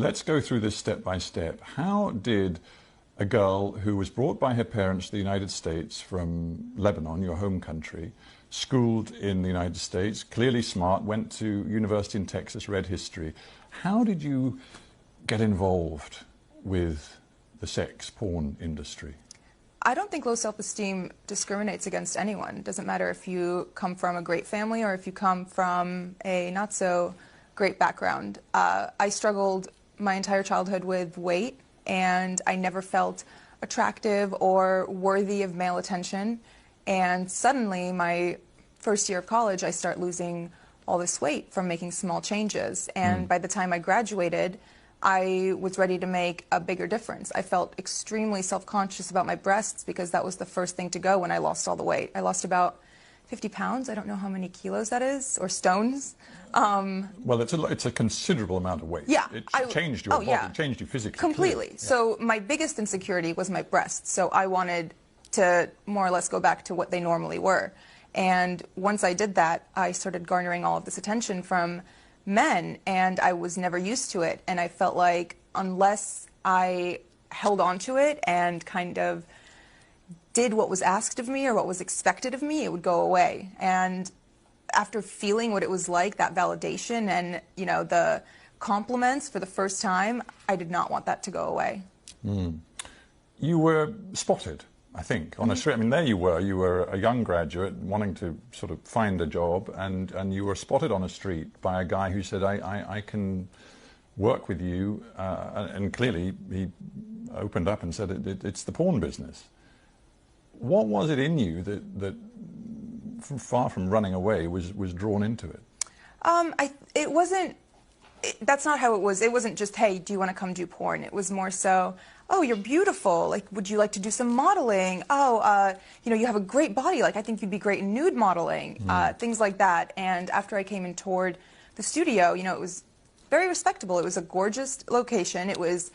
let's go through this step by step. How did a girl who was brought by her parents to the United States from Lebanon, your home country, schooled in the United States, clearly smart, went to university in Texas, read history. How did you get involved with the sex porn industry? I don't think low self-esteem discriminates against anyone. It doesn't matter if you come from a great family or if you come from a not so great background. I struggled my entire childhood with weight, and I never felt attractive or worthy of male attention. And suddenly, my first year of college, I start losing all this weight from making small changes. And by the time I graduated, I was ready to make a bigger difference. I felt extremely self-conscious about my breasts because that was the first thing to go when I lost all the weight. I lost about 50 pounds. I don't know how many kilos that is, or stones. Well, it's a considerable amount of weight. Yeah. It changed your body, it changed you physically. Completely. Yeah. So my biggest insecurity was my breasts. So I wanted to more or less go back to what they normally were. And once I did that, I started garnering all of this attention from men, and I was never used to it. And I felt like unless I held on to it and kind of did what was asked of me or what was expected of me, it would go away. And after feeling what it was like, that validation and, you know, the compliments for the first time, I did not want that to go away. You were spotted, I think, on a street. I mean, there you were a young graduate wanting to sort of find a job, and you were spotted on a street by a guy who said, I can work with you, and clearly he opened up and said, it's the porn business. What was it in you that far from running away, was drawn into it? It wasn't, that's not how it was. It wasn't just, hey, do you want to come do porn? It was more so, oh, you're beautiful. Like, would you like to do some modeling? Oh, you know, you have a great body. Like, I think you'd be great in nude modeling. Things like that. And after I came and toured the studio, you know, it was very respectable. It was a gorgeous location. It was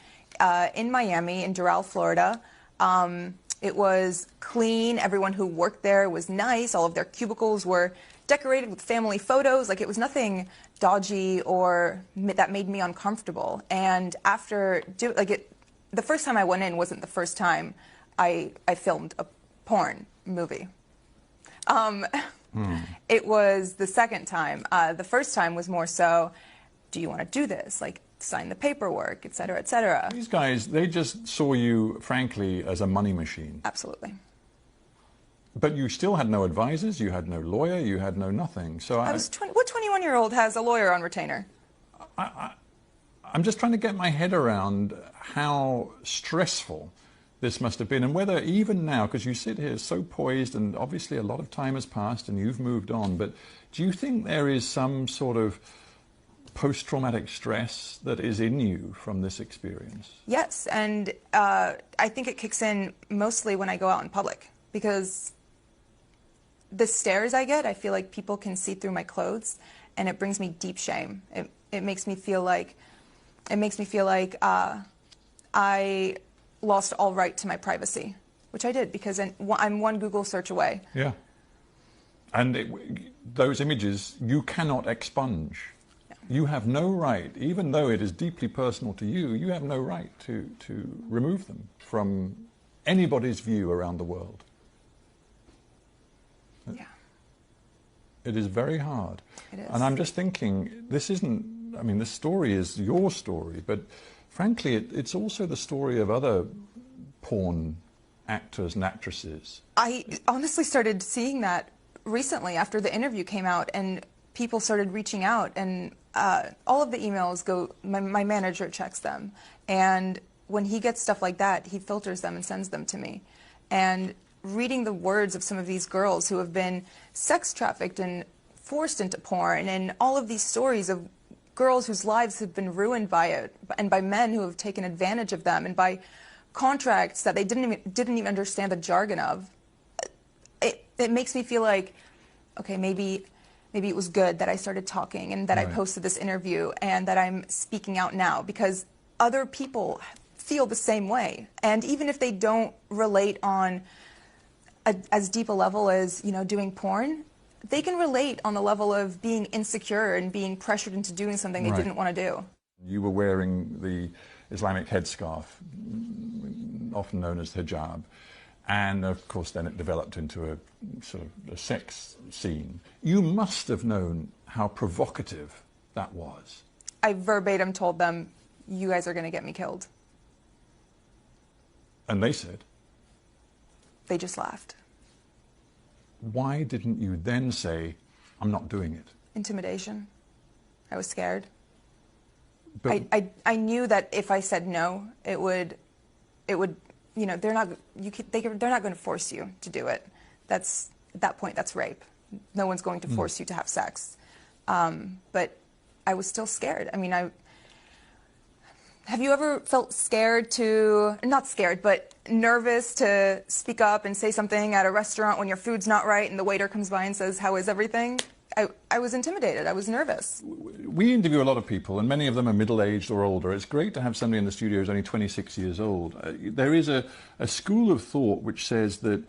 in Miami, in Doral, Florida. It was clean. Everyone who worked there was nice. All of their cubicles were decorated with family photos. Like, it was nothing dodgy or that made me uncomfortable. And after the first time I went in wasn't the first time I filmed a porn movie. It was the second time. The first time was more so, do you want to do this? Like, sign the paperwork, et cetera, et cetera. These guys, they just saw you, frankly, as a money machine. Absolutely. But you still had no advisors, you had no lawyer, you had no nothing. So what 21-year-old has a lawyer on retainer? I'm just trying to get my head around how stressful this must have been, and whether even now, because you sit here so poised, and obviously a lot of time has passed and you've moved on, but do you think there is some sort of post-traumatic stress that is in you from this experience? Yes, and I think it kicks in mostly when I go out in public, because the stares I get, I feel like people can see through my clothes, and it brings me deep shame. It makes me feel like I lost all right to my privacy, which I did, because I'm one Google search away. Yeah. And those images you cannot expunge. No. You have no right, even though it is deeply personal to you, you have no right to remove them from anybody's view around the world. Yeah. It is very hard. It is. And I'm just thinking, this isn't, I mean, this story is your story, but frankly, it's also the story of other porn actors and actresses. I honestly started seeing that recently after the interview came out, and people started reaching out, and all of the emails go, my manager checks them, and when he gets stuff like that, he filters them and sends them to me. And reading the words of some of these girls who have been sex trafficked and forced into porn, and all of these stories of girls whose lives have been ruined by it, and by men who have taken advantage of them, and by contracts that they didn't even understand the jargon of, it makes me feel like, okay, maybe it was good that I started talking, and that I posted this interview, and that I'm speaking out now, because other people feel the same way. And even if they don't relate on as deep a level as, you know, doing porn, they can relate on the level of being insecure and being pressured into doing something they didn't want to do. You were wearing the Islamic headscarf, often known as hijab, and of course then it developed into a sort of a sex scene. You must have known how provocative that was. I verbatim told them, "You guys are going to get me killed." And they said? They just laughed. Why didn't you then say, "I'm not doing it"? Intimidation. I was scared. But I knew that if I said no, it would, you know, they're not going to force you to do it. At that point, that's rape. No one's going to force you to have sex. But I was still scared. I mean, have you ever felt scared not scared, but nervous to speak up and say something at a restaurant when your food's not right and the waiter comes by and says, "How is everything?" I was intimidated. I was nervous. We interview a lot of people, and many of them are middle-aged or older. It's great to have somebody in the studio who's only 26 years old. There is a school of thought which says that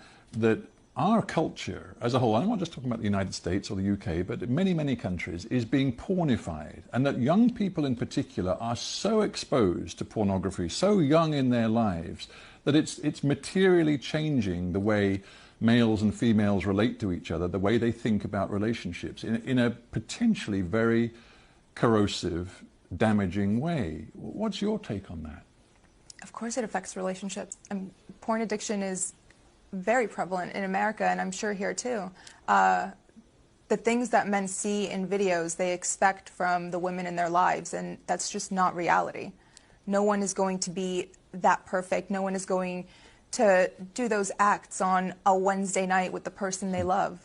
our culture as a whole, I'm not just talking about the United States or the UK, but many, many countries, is being pornified, and that young people in particular are so exposed to pornography, so young in their lives, that it's materially changing the way males and females relate to each other, the way they think about relationships, in a potentially very corrosive, damaging way. What's your take on that? Of course it affects relationships. Porn addiction is very prevalent in America, and I'm sure here too. The things that men see in videos, they expect from the women in their lives, and that's just not reality. No one is going to be that perfect. No one is going to do those acts on a Wednesday night with the person they love.